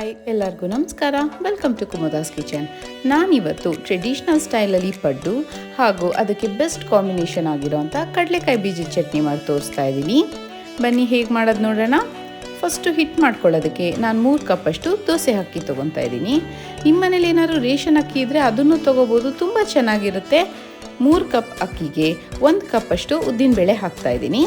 Hi ಎಲ್ಲರಿಗೂ ನಮಸ್ಕಾರ. Welcome to Kumuda's kitchen. ನಾನಿವತ್ತು ಟ್ರೆಡಿಷ್ನಲ್ ಸ್ಟೈಲಲ್ಲಿ ಪಡ್ಡು ಹಾಗೂ ಅದಕ್ಕೆ ಬೆಸ್ಟ್ ಕಾಂಬಿನೇಷನ್ ಆಗಿರೋಂಥ ಕಡಲೆಕಾಯಿ ಬೀಜದ ಚಟ್ನಿ ಮಾಡಿ ತೋರಿಸ್ತಾ ಇದ್ದೀನಿ. ಬನ್ನಿ ಹೇಗೆ ಮಾಡೋದು ನೋಡೋಣ. ಫಸ್ಟು ಹಿಟ್ಟು ಮಾಡ್ಕೊಳ್ಳೋದಕ್ಕೆ ನಾನು 3 ಕಪ್ಪಷ್ಟು ದೋಸೆ ಅಕ್ಕಿ ತೊಗೊತಾ ಇದ್ದೀನಿ. ನಿಮ್ಮ ಮನೇಲಿ ಏನಾದ್ರು ರೇಷನ್ ಅಕ್ಕಿ ಇದ್ದರೆ ಅದನ್ನು ತೊಗೋಬೋದು, ತುಂಬ ಚೆನ್ನಾಗಿರುತ್ತೆ. 3 ಕಪ್ ಅಕ್ಕಿಗೆ 1 ಕಪ್ಪಷ್ಟು ಉದ್ದಿನಬೇಳೆ ಹಾಕ್ತಾಯಿದ್ದೀನಿ.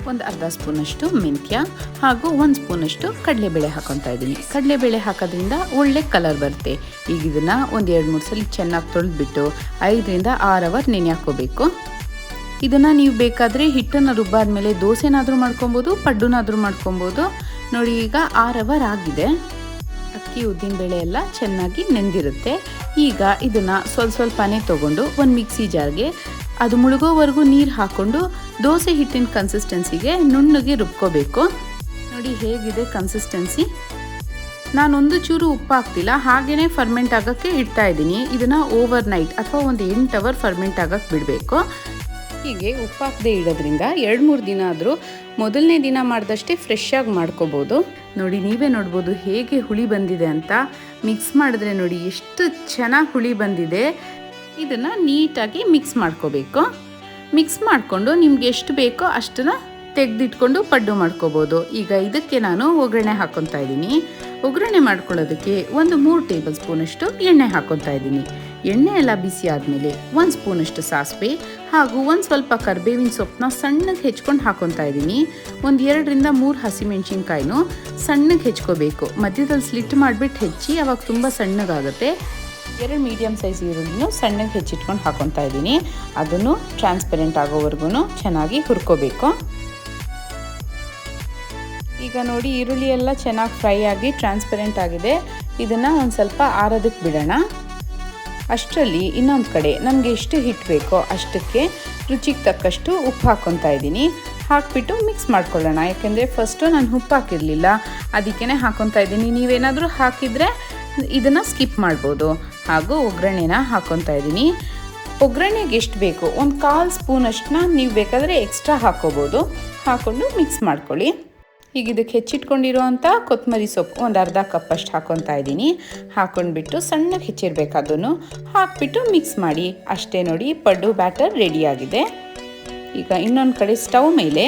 ಒಂದು ಅರ್ಧ ಸ್ಪೂನಷ್ಟು ಮೆಂತ್ಯ ಹಾಗೂ 1 ಸ್ಪೂನಷ್ಟು ಕಡಲೆಬೇಳೆ ಹಾಕೊತಾ ಇದ್ದೀನಿ. ಕಡಲೆಬೇಳೆ ಹಾಕೋದ್ರಿಂದ ಒಳ್ಳೆ ಕಲರ್ ಬರುತ್ತೆ. ಈಗ ಇದನ್ನು ಒಂದು 2-3 ಸಲ ಚೆನ್ನಾಗಿ ತೊಳೆದ್ಬಿಟ್ಟು 5ರಿಂದ 6 ಅವರ್ ನೆನೆ ಹಾಕ್ಕೋಬೇಕು. ಇದನ್ನು ನೀವು ಬೇಕಾದರೆ ಹಿಟ್ಟನ್ನು ರುಬ್ಬಾದ್ಮೇಲೆ ದೋಸೆನಾದರೂ ಮಾಡ್ಕೊಬೋದು, ಪಡ್ಡುನಾದರೂ ಮಾಡ್ಕೊಬೋದು. ನೋಡಿ ಈಗ 6 ಅವರ್ ಆಗಿದೆ. ಅಕ್ಕಿ ಉದ್ದಿನಬೇಳೆ ಎಲ್ಲ ಚೆನ್ನಾಗಿ ನೆಂದಿರುತ್ತೆ. ಈಗ ಇದನ್ನು ಸ್ವಲ್ಪನೇ ತೊಗೊಂಡು ಒಂದು ಮಿಕ್ಸಿ ಜಾರ್ಗೆ ಅದು ಮುಳುಗೋವರೆಗೂ ನೀರು ಹಾಕ್ಕೊಂಡು ದೋಸೆ ಹಿಟ್ಟಿನ ಕನ್ಸಿಸ್ಟೆನ್ಸಿಗೆ ನುಣ್ಣಗೆ ರುಬ್ಕೋಬೇಕು. ನೋಡಿ ಹೇಗಿದೆ ಕನ್ಸಿಸ್ಟೆನ್ಸಿ. ನಾನೊಂದು ಚೂರು ಉಪ್ಪು ಹಾಕ್ತಿಲ್ಲ, ಹಾಗೇ ಫರ್ಮೆಂಟ್ ಆಗೋಕ್ಕೆ ಇಡ್ತಾ ಇದ್ದೀನಿ. ಇದನ್ನು ಓವರ್ ನೈಟ್ ಅಥವಾ ಒಂದು 8 ಅವರ್ ಫರ್ಮೆಂಟ್ ಆಗೋಕ್ಕೆ ಬಿಡಬೇಕು. ಹೀಗೆ ಉಪ್ಪು ಹಾಕದೆ ಇಡೋದ್ರಿಂದ 2-3 ದಿನ ಆದರೂ ಮೊದಲನೇ ದಿನ ಮಾಡಿದಷ್ಟೇ ಫ್ರೆಶ್ ಆಗಿ ಮಾಡ್ಕೋಬೋದು. ನೋಡಿ ನೀವೇ ನೋಡ್ಬೋದು ಹೇಗೆ ಹುಳಿ ಬಂದಿದೆ ಅಂತ. ಮಿಕ್ಸ್ ಮಾಡಿದ್ರೆ ನೋಡಿ ಎಷ್ಟು ಚೆನ್ನಾಗಿ ಹುಳಿ ಬಂದಿದೆ. ಇದನ್ನು ನೀಟಾಗಿ ಮಿಕ್ಸ್ ಮಾಡ್ಕೋಬೇಕು. ಮಿಕ್ಸ್ ಮಾಡಿಕೊಂಡು ನಿಮ್ಗೆ ಎಷ್ಟು ಬೇಕೋ ಅಷ್ಟನ್ನು ತೆಗೆದಿಟ್ಕೊಂಡು ಪಡ್ಡು ಮಾಡ್ಕೋಬೋದು. ಈಗ ಇದಕ್ಕೆ ನಾನು ಒಗ್ಗರಣೆ ಹಾಕ್ಕೊತಾ ಇದ್ದೀನಿ. ಒಗ್ಗರಣೆ ಮಾಡ್ಕೊಳ್ಳೋದಕ್ಕೆ ಒಂದು 3 ಟೇಬಲ್ ಸ್ಪೂನಷ್ಟು ಎಣ್ಣೆ ಹಾಕ್ಕೊತಾ ಇದ್ದೀನಿ. ಎಣ್ಣೆ ಎಲ್ಲ ಬಿಸಿ ಆದಮೇಲೆ 1 ಸ್ಪೂನಷ್ಟು ಸಾಸಿವೆ ಹಾಗೂ ಒಂದು ಸ್ವಲ್ಪ ಕರಿಬೇವಿನ ಸೊಪ್ಪನ್ನ ಸಣ್ಣಗೆ ಹೆಚ್ಕೊಂಡು ಹಾಕ್ಕೊತಾ ಇದ್ದೀನಿ. ಒಂದು 2ರಿಂದ 3 ಹಸಿಮೆಣ್ಸಿನ್ಕಾಯಿನೂ ಸಣ್ಣಗೆ ಹೆಚ್ಕೋಬೇಕು. ಮಧ್ಯದಲ್ಲಿ ಸ್ಲಿಟ್ ಮಾಡಿಬಿಟ್ಟು ಹೆಚ್ಚಿ, ಅವಾಗ ತುಂಬ ಸಣ್ಣಗಾಗುತ್ತೆ. 2 ಮೀಡಿಯಮ್ ಸೈಜ್ ಈರುಳ್ಳಿನೂ ಸಣ್ಣಗೆ ಹೆಚ್ಚಿಟ್ಕೊಂಡು ಹಾಕ್ಕೊತಾ ಇದ್ದೀನಿ. ಅದನ್ನು ಟ್ರಾನ್ಸ್ಪರೆಂಟ್ ಆಗೋವರೆಗೂ ಚೆನ್ನಾಗಿ ಹುರ್ಕೋಬೇಕು. ಈಗ ನೋಡಿ ಈರುಳ್ಳಿ ಎಲ್ಲ ಚೆನ್ನಾಗಿ ಫ್ರೈ ಆಗಿ ಟ್ರಾನ್ಸ್ಪರೆಂಟ್ ಆಗಿದೆ. ಇದನ್ನು ಒಂದು ಸ್ವಲ್ಪ ಆರೋದಕ್ಕೆ ಬಿಡೋಣ. ಅಷ್ಟರಲ್ಲಿ ಇನ್ನೊಂದು ಕಡೆ ನಮಗೆ ಎಷ್ಟು ಹಿಟ್ಟು ಬೇಕೋ ಅಷ್ಟಕ್ಕೆ ರುಚಿಗೆ ತಕ್ಕಷ್ಟು ಉಪ್ಪು ಹಾಕ್ಕೊತಾ ಇದ್ದೀನಿ. ಹಾಕಿಬಿಟ್ಟು ಮಿಕ್ಸ್ ಮಾಡ್ಕೊಳ್ಳೋಣ. ಯಾಕೆಂದರೆ ಫಸ್ಟು ನಾನು ಉಪ್ಪು ಹಾಕಿರಲಿಲ್ಲ, ಅದಕ್ಕೇ ಹಾಕ್ಕೊತಾ ಇದ್ದೀನಿ. ನೀವೇನಾದರೂ ಹಾಕಿದರೆ ಇದನ್ನು ಸ್ಕಿಪ್ ಮಾಡ್ಬೋದು. ಹಾಗೂ ಒಗ್ಗರಣೆನ ಹಾಕ್ಕೊತಾ ಇದ್ದೀನಿ. ಒಗ್ಗರಣೆಗೆ ಎಷ್ಟು ಬೇಕು ಒಂದು 1/4 ಸ್ಪೂನಷ್ಟನ್ನ ನೀವು ಬೇಕಾದರೆ ಎಕ್ಸ್ಟ್ರಾ ಹಾಕ್ಕೋಬೋದು. ಹಾಕ್ಕೊಂಡು ಮಿಕ್ಸ್ ಮಾಡ್ಕೊಳ್ಳಿ. ಈಗ ಇದಕ್ಕೆ ಹೆಚ್ಚಿಟ್ಕೊಂಡಿರೋ ಅಂಥ ಕೊತ್ತಂಬರಿ ಸೊಪ್ಪು ಒಂದು ಅರ್ಧ ಕಪ್ಪಷ್ಟು ಹಾಕ್ಕೊತಾ ಇದ್ದೀನಿ. ಹಾಕ್ಕೊಂಡ್ಬಿಟ್ಟು ಸಣ್ಣಗೆ ಹೆಚ್ಚಿರಬೇಕು, ಅದನ್ನು ಹಾಕ್ಬಿಟ್ಟು ಮಿಕ್ಸ್ ಮಾಡಿ. ಅಷ್ಟೇ ನೋಡಿ ಪಡ್ಡು ಬ್ಯಾಟರ್ ರೆಡಿಯಾಗಿದೆ. ಈಗ ಇನ್ನೊಂದು ಕಡೆ ಸ್ಟವ್ ಮೇಲೆ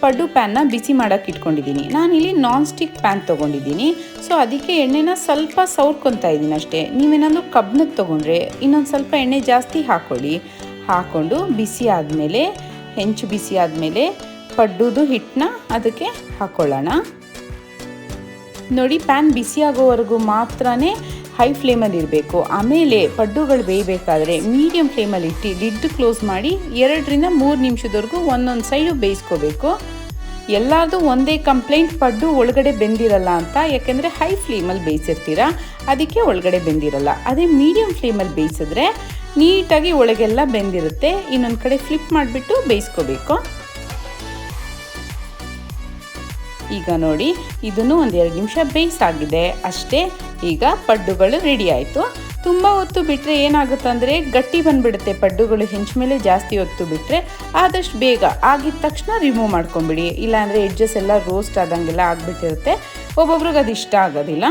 ಪಡ್ಡು ಪ್ಯಾನ್ನ ಬಿಸಿ ಮಾಡೋಕ್ಕೆ ಇಟ್ಕೊಂಡಿದ್ದೀನಿ. ನಾನಿಲ್ಲಿ ನಾನ್ ಸ್ಟಿಕ್ ಪ್ಯಾನ್ ತೊಗೊಂಡಿದ್ದೀನಿ. ಸೊ ಅದಕ್ಕೆ ಎಣ್ಣೆನ ಸ್ವಲ್ಪ ಸವರ್ಕೊತಾ ಇದ್ದೀನಿ ಅಷ್ಟೇ. ನೀವೇನಾದರೂ ಕಬ್ಬಿಣಕ್ಕೆ ತೊಗೊಂಡ್ರೆ ಇನ್ನೊಂದು ಸ್ವಲ್ಪ ಎಣ್ಣೆ ಜಾಸ್ತಿ ಹಾಕ್ಕೊಳ್ಳಿ. ಹಾಕ್ಕೊಂಡು ಬಿಸಿ ಆದಮೇಲೆ, ಹೆಂಚು ಬಿಸಿ ಆದಮೇಲೆ ಪಡ್ಡುದು ಹಿಟ್ಟನ್ನ ಅದಕ್ಕೆ ಹಾಕ್ಕೊಳ್ಳೋಣ. ನೋಡಿ ಪ್ಯಾನ್ ಬಿಸಿ ಆಗೋವರೆಗೂ ಮಾತ್ರನೇ ಹೈ ಫ್ಲೇಮಲ್ಲಿ ಇರಬೇಕು. ಆಮೇಲೆ ಪಡ್ಡುಗಳು ಬೇಯಬೇಕಾದ್ರೆ ಮೀಡಿಯಮ್ ಫ್ಲೇಮಲ್ಲಿ ಇಟ್ಟು ಲಿಡ್ ಕ್ಲೋಸ್ ಮಾಡಿ 2ರಿಂದ 3 ನಿಮಿಷದವರೆಗೂ ಒಂದೊಂದು ಸೈಡು ಬೇಯಿಸ್ಕೋಬೇಕು. ಎಲ್ಲಾರ್ದು ಒಂದೇ ಕಂಪ್ಲೇಂಟ್, ಪಡ್ಡು ಒಳಗಡೆ ಬೆಂದಿರಲ್ಲ ಅಂತ. ಯಾಕೆಂದರೆ ಹೈ ಫ್ಲೇಮಲ್ಲಿ ಬೇಯಿಸಿರ್ತೀರ, ಅದಕ್ಕೆ ಒಳಗಡೆ ಬೆಂದಿರಲ್ಲ. ಅದೇ ಮೀಡಿಯಮ್ ಫ್ಲೇಮಲ್ಲಿ ಬೇಯಿಸಿದ್ರೆ ನೀಟಾಗಿ ಒಳಗೆಲ್ಲ ಬೆಂದಿರುತ್ತೆ. ಇನ್ನೊಂದು ಕಡೆ ಫ್ಲಿಪ್ ಮಾಡಿಬಿಟ್ಟು ಬೇಯಿಸ್ಕೋಬೇಕು. ಈಗ ನೋಡಿ ಇದನ್ನು ಒಂದು 2 ನಿಮಿಷ ಬೇಯಿಸಾಗಿದೆ ಅಷ್ಟೇ. ಈಗ ಪಡ್ಡುಗಳು ರೆಡಿ ಆಯಿತು. ತುಂಬ ಹೊತ್ತು ಬಿಟ್ಟರೆ ಏನಾಗುತ್ತಂದರೆ ಗಟ್ಟಿ ಬಂದುಬಿಡುತ್ತೆ ಪಡ್ಡುಗಳು. ಹೆಂಚು ಮೇಲೆ ಜಾಸ್ತಿ ಹೊತ್ತು ಬಿಟ್ಟರೆ ಆದಷ್ಟು ಬೇಗ ಆಗಿದ ತಕ್ಷಣ ರಿಮೂವ್ ಮಾಡ್ಕೊಂಬಿಡಿ. ಇಲ್ಲಾಂದರೆ ಎಡ್ಜಸ್ ಎಲ್ಲ ರೋಸ್ಟ್ ಆದಂಗೆಲ್ಲ ಆಗಿಬಿಟ್ಟಿರುತ್ತೆ. ಒಬ್ಬೊಬ್ರಿಗೆ ಅದು ಇಷ್ಟ ಆಗೋದಿಲ್ಲ.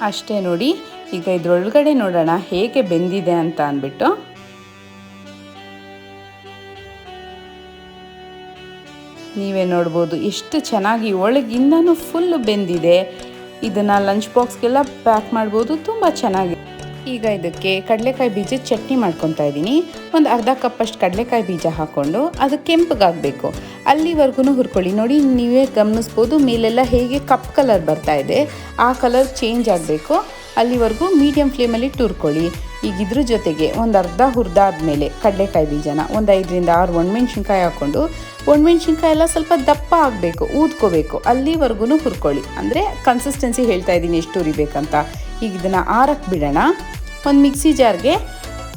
ಅಷ್ಟೇ ನೋಡಿ. ಈಗ ಇದ್ರೊಳಗಡೆ ನೋಡೋಣ ಹೇಗೆ ಬೆಂದಿದೆ ಅಂತ ಅಂದ್ಬಿಟ್ಟು. ನೀವೇ ನೋಡ್ಬೋದು ಎಷ್ಟು ಚೆನ್ನಾಗಿ ಒಳಗಿಂದನೂ ಫುಲ್ ಬೆಂದಿದೆ. ಇದನ್ನು ಲಂಚ್ ಬಾಕ್ಸ್ಗೆಲ್ಲ ಪ್ಯಾಕ್ ಮಾಡ್ಬೋದು, ತುಂಬ ಚೆನ್ನಾಗಿ. ಈಗ ಇದಕ್ಕೆ ಕಡಲೆಕಾಯಿ ಬೀಜದ ಚಟ್ನಿ ಮಾಡ್ಕೊತಾ ಇದ್ದೀನಿ. ಒಂದು ಅರ್ಧ ಕಪ್ಪಷ್ಟು ಕಡಲೆಕಾಯಿ ಬೀಜ ಹಾಕ್ಕೊಂಡು ಅದು ಕೆಂಪಗಾಗಬೇಕು ಅಲ್ಲಿವರೆಗೂ ಹುರ್ಕೊಳ್ಳಿ. ನೋಡಿ ನೀವೇ ಗಮನಿಸ್ಬೋದು ಮೇಲೆಲ್ಲ ಹೇಗೆ ಕಪ್ ಕಲರ್ ಬರ್ತಾ ಇದೆ. ಆ ಕಲರ್ ಚೇಂಜ್ ಆಗಬೇಕು. ಅಲ್ಲಿವರೆಗೂ ಮೀಡಿಯಮ್ ಫ್ಲೇಮಲ್ಲಿ ಹುರ್ಕೊಳ್ಳಿ. ಈಗ ಇದ್ರ ಜೊತೆಗೆ ಒಂದು ಅರ್ಧ ಹುರಿದಾದ್ಮೇಲೆ ಕಡಲೆಕಾಯಿ ಬೀಜನ ಒಂದು 5ರಿಂದ 6 ಒಣಮೆಣ್ಸಿನ್ಕಾಯಿ ಹಾಕ್ಕೊಂಡು, ಒಣಮೆಣ್ಸಿನ್ಕಾಯಿ ಎಲ್ಲ ಸ್ವಲ್ಪ ದಪ್ಪ ಆಗಬೇಕು, ಊದ್ಕೋಬೇಕು, ಅಲ್ಲಿವರೆಗೂ ಹುರ್ಕೊಳ್ಳಿ. ಅಂದರೆ ಕನ್ಸಿಸ್ಟೆನ್ಸಿ ಹೇಳ್ತಾ ಇದ್ದೀನಿ ಎಷ್ಟು ಹುರಿಬೇಕಂತ. ಈಗ ಇದನ್ನು ಆರಕ್ಕೆ ಬಿಡೋಣ. ಒಂದು ಮಿಕ್ಸಿ ಜಾರ್ಗೆ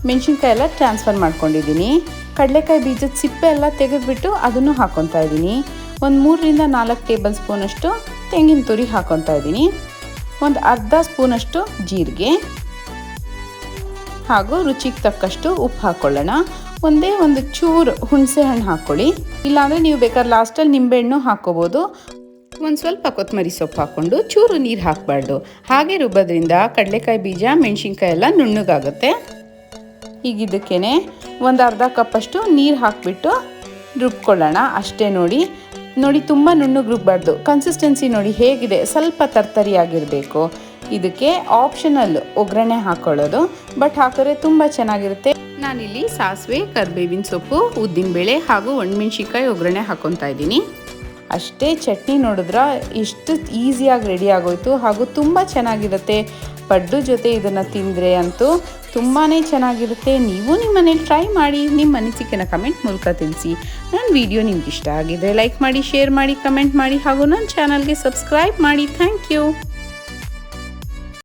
ಮೆಣಸಿನ್ಕಾಯಿ ಎಲ್ಲ ಟ್ರಾನ್ಸ್ಫರ್ ಮಾಡ್ಕೊಂಡಿದ್ದೀನಿ. ಕಡಲೆಕಾಯಿ ಬೀಜದ ಸಿಪ್ಪೆ ಎಲ್ಲ ತೆಗೆದುಬಿಟ್ಟು ಅದನ್ನು ಹಾಕ್ಕೊತಾ ಇದ್ದೀನಿ. ಒಂದು 3ರಿಂದ 4 ಟೇಬಲ್ ಸ್ಪೂನಷ್ಟು ತೆಂಗಿನ ತುರಿ ಹಾಕ್ಕೊತಾ ಇದ್ದೀನಿ. ಒಂದು ಅರ್ಧ ಸ್ಪೂನಷ್ಟು ಜೀರಿಗೆ ಹಾಗೂ ರುಚಿಗೆ ತಕ್ಕಷ್ಟು ಉಪ್ಪು ಹಾಕ್ಕೊಳ್ಳೋಣ. ಒಂದೇ ಒಂದು ಚೂರು ಹುಣಸೆ ಹಣ್ಣು ಹಾಕ್ಕೊಳ್ಳಿ, ಇಲ್ಲಾಂದರೆ ನೀವು ಬೇಕಾದ್ರೆ ಲಾಸ್ಟಲ್ಲಿ ನಿಂಬೆಹಣ್ಣು ಹಾಕ್ಕೋಬೋದು. ಒಂದು ಸ್ವಲ್ಪ ಕೊತ್ತಂಬರಿ ಸೊಪ್ಪು ಹಾಕ್ಕೊಂಡು ಚೂರು ನೀರು ಹಾಕಬಾರ್ದು. ಹಾಗೆ ರುಬ್ಬೋದ್ರಿಂದ ಕಡಲೆಕಾಯಿ ಬೀಜ ಮೆಣಸಿನ್ಕಾಯಿ ಎಲ್ಲ ನುಣ್ಣಗಾಗುತ್ತೆ. ಈಗ ಇದಕ್ಕೇ ಒಂದು ಅರ್ಧ ಕಪ್ಪಷ್ಟು ನೀರು ಹಾಕಿಬಿಟ್ಟು ರುಬ್ಕೊಳ್ಳೋಣ. ಅಷ್ಟೇ ನೋಡಿ ತುಂಬ ನುಣ್ಣಗೆ ರುಬ್ಬಾರ್ದು. ಕನ್ಸಿಸ್ಟೆನ್ಸಿ ನೋಡಿ ಹೇಗಿದೆ, ಸ್ವಲ್ಪ ತರ್ತರಿಯಾಗಿರಬೇಕು. ಇದಕ್ಕೆ ಆಪ್ಷನಲ್ ಒಗ್ಗರಣೆ ಹಾಕ್ಕೊಳ್ಳೋದು, ಬಟ್ ಹಾಕಿದ್ರೆ ತುಂಬ ಚೆನ್ನಾಗಿರುತ್ತೆ. ನಾನಿಲ್ಲಿ ಸಾಸಿವೆ, ಕರಿಬೇವಿನ ಸೊಪ್ಪು, ಉದ್ದಿನಬೇಳೆ ಹಾಗೂ ಒಣಮೆಣ್ಸಿನ್ಕಾಯಿ ಒಗ್ಗರಣೆ ಹಾಕ್ಕೊತಾ ಇದ್ದೀನಿ. ಅಷ್ಟೇ, ಚಟ್ನಿ ನೋಡಿದ್ರೆ ಎಷ್ಟು ಈಸಿಯಾಗಿ ರೆಡಿ ಆಗೋಯ್ತು ಹಾಗೂ ತುಂಬ ಚೆನ್ನಾಗಿರುತ್ತೆ. ಪಡ್ಡು ಜೊತೆ ಇದನ್ನು ತಿಂದರೆ ಅಂತೂ ತುಂಬಾ ಚೆನ್ನಾಗಿರುತ್ತೆ. ನೀವು ನಿಮ್ಮ ಮನೇಲಿ ಟ್ರೈ ಮಾಡಿ, ನಿಮ್ಮ ಅನಿಸಿಕೆನ ಕಮೆಂಟ್ ಮೂಲಕ ತಿಳಿಸಿ. ನನ್ನ ವಿಡಿಯೋ ನಿಮ್ಗೆ ಇಷ್ಟ ಆಗಿದ್ರೆ ಲೈಕ್ ಮಾಡಿ, ಶೇರ್ ಮಾಡಿ, ಕಮೆಂಟ್ ಮಾಡಿ ಹಾಗೂ ನನ್ನ ಚಾನಲ್ಗೆ ಸಬ್ಸ್ಕ್ರೈಬ್ ಮಾಡಿ. Thank you.